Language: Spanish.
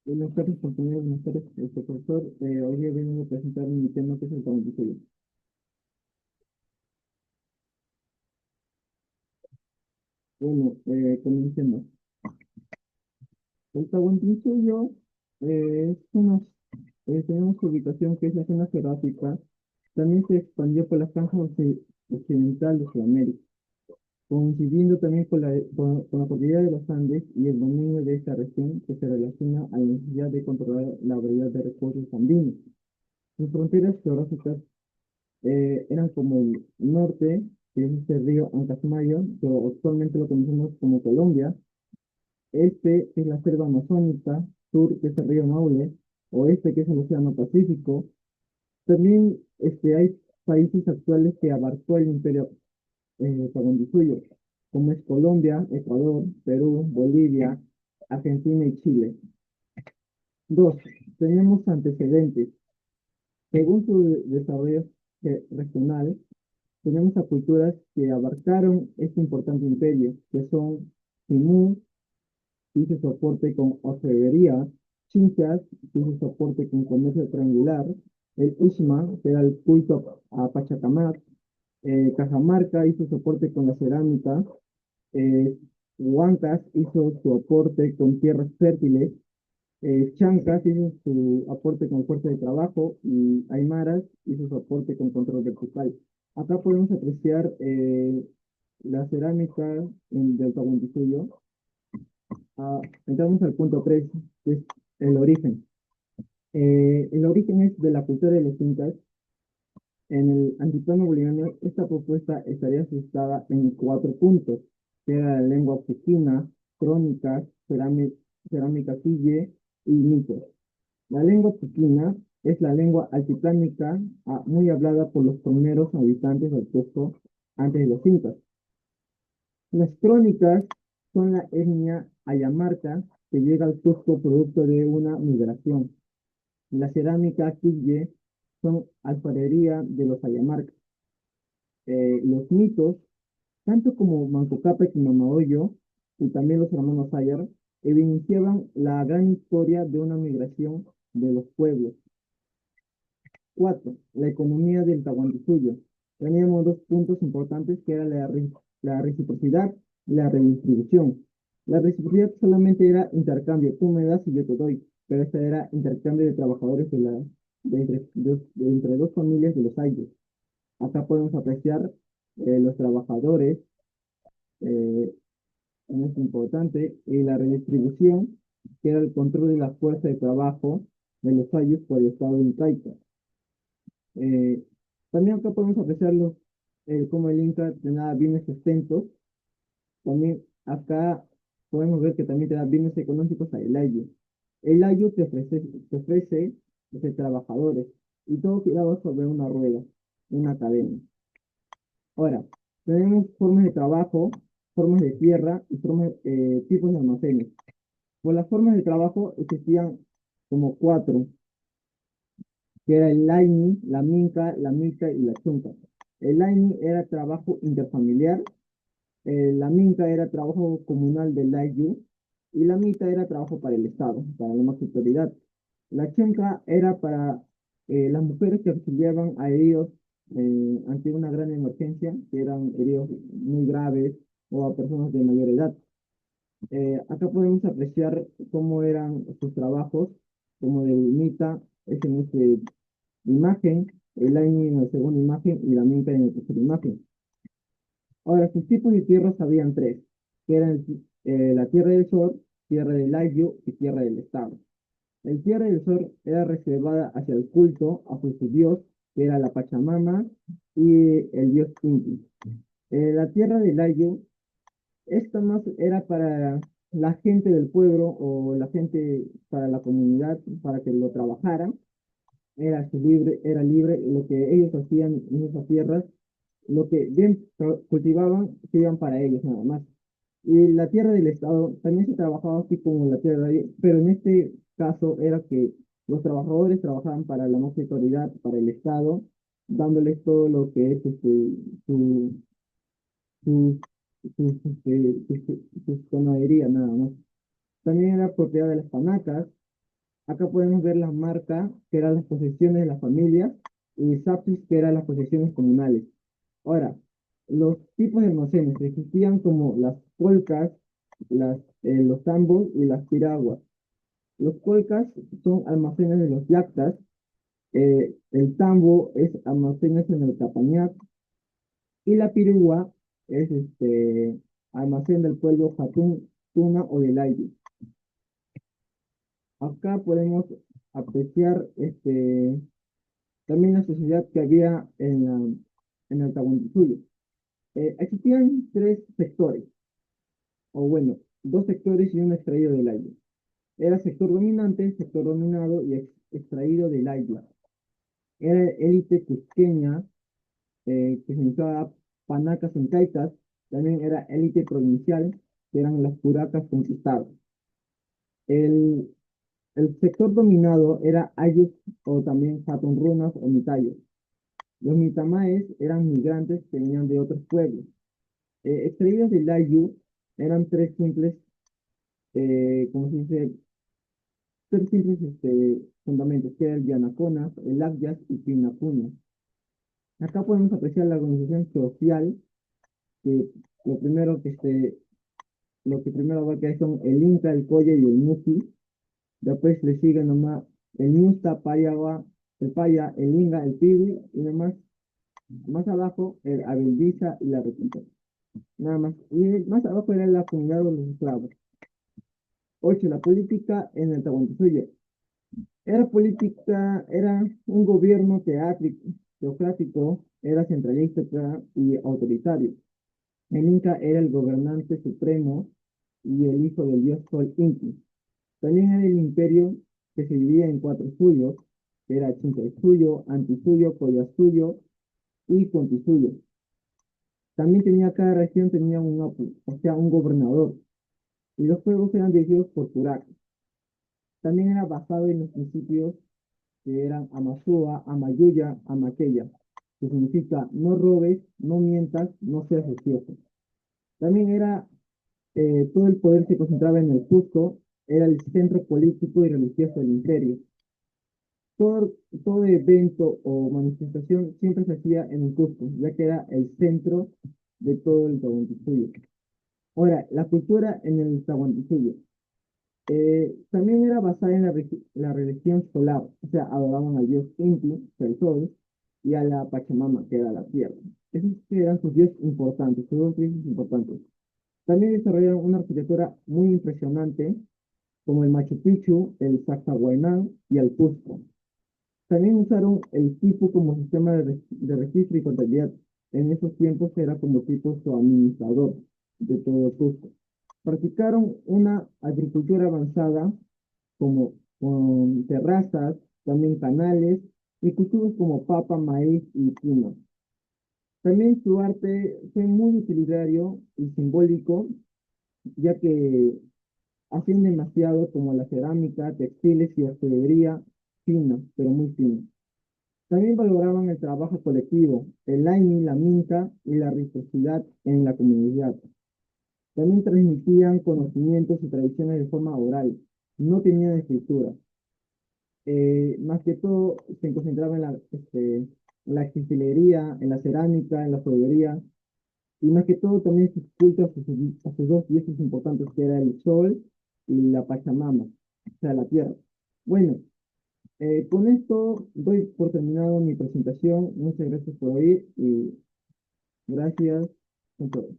Buenas tardes, compañeros, buenas tardes, profesor. Hoy día vengo a presentar mi tema que es el tahuantinsuyo. Bueno, comencemos. El tahuantinsuyo tenemos su ubicación que es la zona geográfica. También se expandió por la franja occidental de Sudamérica, coincidiendo también con la cordillera de los Andes y el dominio de esta región que se relaciona a la necesidad de controlar la variedad de recursos andinos. Sus fronteras geográficas eran como el norte, que es este río Ancasmayo, que actualmente lo conocemos como Colombia, este que es la selva amazónica, sur que es el río Maule, oeste que es el Océano Pacífico. También hay países actuales que abarcó el imperio Tahuantinsuyo, como es Colombia, Ecuador, Perú, Bolivia, Argentina y Chile. Dos, tenemos antecedentes. Según su desarrollo regional, tenemos a culturas que abarcaron este importante imperio, que son Simú, que hizo soporte con orfebrería, Chinchas, que hizo soporte con comercio triangular, el Uxmal, que era el culto a Pachacamac, Cajamarca hizo soporte con la cerámica, eh, Huancas hizo su aporte con tierras fértiles, Chancas hizo su aporte con fuerza de trabajo y Aymaras hizo su aporte con control vertical. Acá podemos apreciar la cerámica del Tahuantinsuyo. Entramos al punto 3, que es el origen. El origen es de la cultura de los incas. En el altiplano boliviano, esta propuesta estaría asustada en cuatro puntos, que era la lengua fuquina, crónicas, cerámica quille y mitos. La lengua fuquina es la lengua altiplánica muy hablada por los primeros habitantes del Cusco antes de los incas. Las crónicas son la etnia ayamarca que llega al Cusco producto de una migración. La cerámica quille son alfarería de los ayamarcas. Los mitos, tanto como Manco Cápac y Mamahoyo, y también los hermanos Ayar, evidenciaban la gran historia de una migración de los pueblos. Cuatro, la economía del Tahuantinsuyo. Teníamos dos puntos importantes que era la reciprocidad y la redistribución. La reciprocidad solamente era intercambio, tú me das y yo te doy, pero esta era intercambio de trabajadores de entre dos familias de los Ayllus. Acá podemos apreciar los trabajadores, eh, es importante, y la redistribución, que era el control de la fuerza de trabajo de los Ayllus por el Estado incaico. Eh, También acá podemos apreciar cómo el Inca tenía bienes extensos. También acá podemos ver que también te da bienes económicos al Ayllu. El Ayllu te ofrece trabajadores y todo giraba sobre una rueda, una cadena. Ahora, tenemos formas de trabajo, formas de tierra y tipos de almacenes. Por las formas de trabajo existían como cuatro, que era el laini, la minca, la mica y la chunca. El laini era trabajo interfamiliar, la minca era trabajo comunal del layu y la mica era trabajo para el Estado, para la máxima autoridad. La chunca era para las mujeres que auxiliaban a heridos ante una gran emergencia, que eran heridos muy graves o a personas de mayor edad. Acá podemos apreciar cómo eran sus trabajos, como de mita, es en esta imagen, el aini en la segunda imagen y la minca en la tercera imagen. Ahora, sus tipos de tierras habían tres, que eran la tierra del sol, tierra del ayllu y tierra del estado. El tierra del sol era reservada hacia el culto a su dios, que era la Pachamama y el dios Inti. La tierra del ayllu, esta más era para la gente del pueblo o la gente para la comunidad, para que lo trabajaran. Era libre, lo que ellos hacían en esas tierras, lo que bien cultivaban, se iban para ellos nada más. Y la tierra del Estado también se trabajaba así como la tierra de ahí, pero en este caso era que los trabajadores trabajaban para la máxima autoridad, para el Estado, dándoles todo lo que es su, su, su ganadería nada más. También era propiedad de las panacas, Acá podemos ver las marcas, que eran las posesiones de las familias, y sapsis, que eran las posesiones comunales. Ahora, los tipos de almacenes existían como las colcas, los tambos y las piraguas. Los colcas son almacenes de los yactas, el tambo es almacenes en el capañat, y la piragua es almacén del pueblo Jatún, Tuna o del Aire. Acá podemos apreciar también la sociedad que había en el Tahuantinsuyo. Existían tres sectores, o bueno, dos sectores y un extraído del aire. Era sector dominante, sector dominado y extraído del aire. Era élite cusqueña, que significaba panacas en caitas. También era élite provincial, que eran las puracas conquistadas. El, el sector dominado era ayllus o también jatunrunas o mitayos. Los mitamaes eran migrantes que venían de otros pueblos. Extraídos del ayu eran tres simples, como se dice, tres simples fundamentos, que era el Yanaconas, el Agyas y Pinacuña. Acá podemos apreciar la organización social, que lo primero que lo que primero abarca son el Inca, el Coya y el Muki. Después le sigue nomás el Ñusta, Payawa, el Paya, el Inga, el Piwi, y nomás más abajo el Abeldiza y la Repita. Nada más. Y más abajo era la comunidad de los esclavos. 8. La política en el Tahuantinsuyo. Era un gobierno teocrático, era centralista y autoritario. El Inca era el gobernante supremo y el hijo del dios Sol Inti. También era el imperio que se dividía en cuatro suyos, que era Chincaysuyo, Antisuyo, Collasuyo y Contisuyo. También cada región tenía un apu, o sea, un gobernador, y los pueblos eran dirigidos por Turak. También era basado en los principios que eran Amasúa, Amayuya, Amaqueya, que significa no robes, no mientas, no seas ocioso. También todo el poder se concentraba en el Cusco, era el centro político y religioso del imperio. Todo, todo evento o manifestación siempre se hacía en el Cusco, ya que era el centro de todo el Tahuantinsuyo. Ahora, la cultura en el Tahuantinsuyo. También era basada en la religión solar, o sea, adoraban al dios Inti, el sol, y a la Pachamama, que era la tierra. Esos eran sus dioses importantes, sus dos dioses importantes. También desarrollaron una arquitectura muy impresionante, como el Machu Picchu, el Sacsayhuamán y el Cusco. También usaron el tipo como sistema de registro y contabilidad. En esos tiempos era como tipo su administrador de todo Cusco. Practicaron una agricultura avanzada como con terrazas, también canales y cultivos como papa, maíz y pino. También su arte fue muy utilitario y simbólico, ya que hacían demasiado como la cerámica, textiles y orfebrería fina, pero muy fina. También valoraban el trabajo colectivo, el aini, la minca y la reciprocidad en la comunidad. También transmitían conocimientos y tradiciones de forma oral. No tenían escritura. Más que todo se concentraba en la textilería, en la cerámica, en la joyería, y más que todo también sus cultos a sus dos dioses importantes, que era el sol y la Pachamama, o sea, la tierra. Bueno, con esto doy por terminado mi presentación. Muchas gracias por oír y gracias por todo.